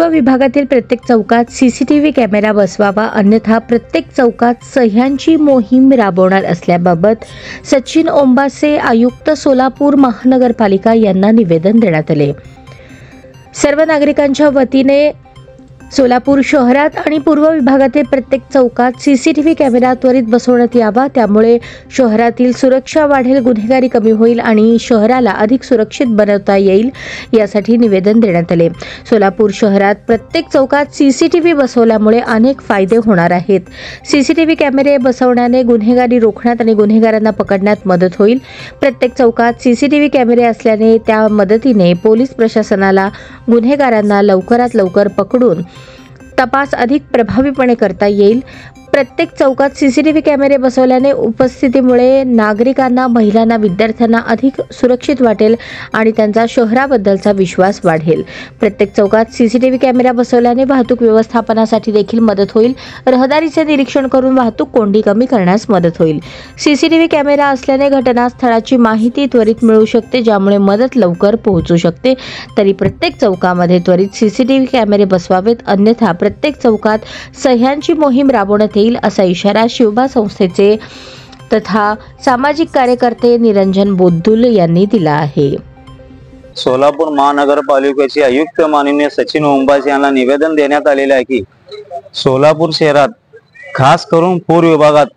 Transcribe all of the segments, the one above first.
विभागातील प्रत्येक चौकात सीसीटीव्ही कॅमेरा बसवावा, अन्यथा प्रत्येक चौकात सह्यांची मोहीम राबवणार असल्याबाबत सचिन ओंबासे, आयुक्त सोलापूर महानगरपालिका यांना निवेदन देण्यात आले। सर्व नागरिकांच्या वतीने सोलापूर शहरात आणि पूर्व विभागातील प्रत्येक चौकात सीसीटीव्ही कॅमेरा त्वरित बसवण्यात यावा, त्यामुळे शहरातील सुरक्षा वाढेल, गुन्हेगारी कमी होईल आणि शहराला अधिक सुरक्षित बनवता येईल, यासाठी निवेदन देण्यात आले। सोलापूर शहरात प्रत्येक चौकात सीसीटीव्ही बसवल्यामुळे अनेक फायदे होणार आहेत। सीसीटीव्ही कॅमेरे बसवण्याने गुन्हेगारी रोखण्यात आणि गुन्हेगारांना पकडण्यात मदत होईल। प्रत्येक चौकात सीसीटीव्ही कॅमेरे असल्याने त्या मदतीने पोलीस प्रशासनाला गुन्हेगारांना लवकरात लवकर पकडून तपास अधिक प्रभावीपणे करता येईल। प्रत्येक चौकात सीसीटीव्ही कॅमेरे बसवल्याने उपस्थितीमुळे नागरिकांना, महिलांना, विद्यार्थ्यांना अधिक सुरक्षित वाटेल आणि त्यांचा शहराबद्दलचा विश्वास वाढेल। प्रत्येक चौकात सीसीटीव्ही कॅमेरा बसवल्याने वाहतूक व्यवस्थापनासाठी देखील मदत होईल। रहदारीचे निरीक्षण करून वाहतूक कोंडी कमी करण्यास मदत होईल। सीसीटीव्ही कॅमेरा असल्याने घटनास्थळाची माहिती त्वरित मिळू शकते, ज्यामुळे मदत लवकर पोहोचू शकते। तरी प्रत्येक चौकामध्ये त्वरित सीसीटीव्ही कॅमेरे बसवावेत, अन्यथा प्रत्येक चौकात सह्यांची मोहीम राबवण्यात येईल, असा इशारा शिवबा संस्थेचे तथा सामाजिक कार्यकर्ते निरंजन बोद्दुल यांनी दिला आहे। सोलापूर महानगरपालिकेचे आयुक्त माननीय सचिन ओंबासे यांना निवेदन देण्यात आलेले आहे की सोलापूर शहरात खास करून पूर्व विभागात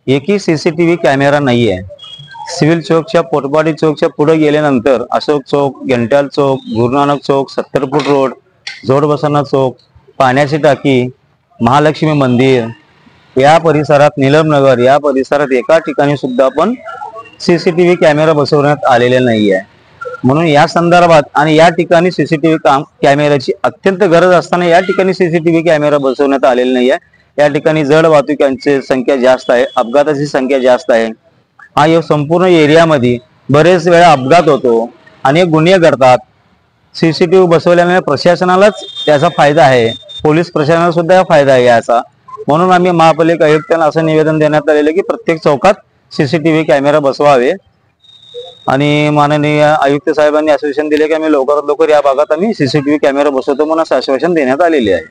एकही सीसीटीव्ही कॅमेरा नाही आहे। सिव्हिल चौकच्या, पोटपाडी चौकच्या पुढे गेल्यानंतर अशोक चौक, घंटाल चौक, गुरुनानक चौक, 70 फूट रोड, जोडबसना चौक, पाण्याची टाकी, महालक्ष्मी मंदिर या परिसरात, नीलमनगर या परिसरात एका ठिकाणी सुद्धा पण सीसीटीव्ही कॅमेरा बसवण्यात आलेले नाही आहे। म्हणून या संदर्भात आणि या ठिकाणी सीसीटीव्ही कॅमेऱ्याची अत्यंत गरज असताना या ठिकाणी सीसीटीव्ही कॅमेरा बसवण्यात आलेले नाही आहे। या ठिकाणी जड वाहतुकांची संख्या जास्त आहे, अपघाताची संख्या जास्त आहे। हा या संपूर्ण एरियामध्ये बरेच वेळा अपघात होतो, अनेक गुन्हे घडतात। सीसीटीव्ही बसवल्यामुळे प्रशासनालाच त्याचा फायदा आहे, पोलीस प्रशासनाला सुद्धा फायदा आहे याचा। म्हणून आम्ही महापालिका आयुक्तांना असं निवेदन देण्यात आलेलं की प्रत्येक चौकात सीसीटीव्ही कॅमेरा बसवावे आणि माननीय आयुक्त साहेबांनी आश्वासन दिले की आम्ही लवकरात लवकर या भागात आम्ही सीसीटीव्ही कॅमेरा बसवतो म्हणून आश्वासन देण्यात आलेले आहे।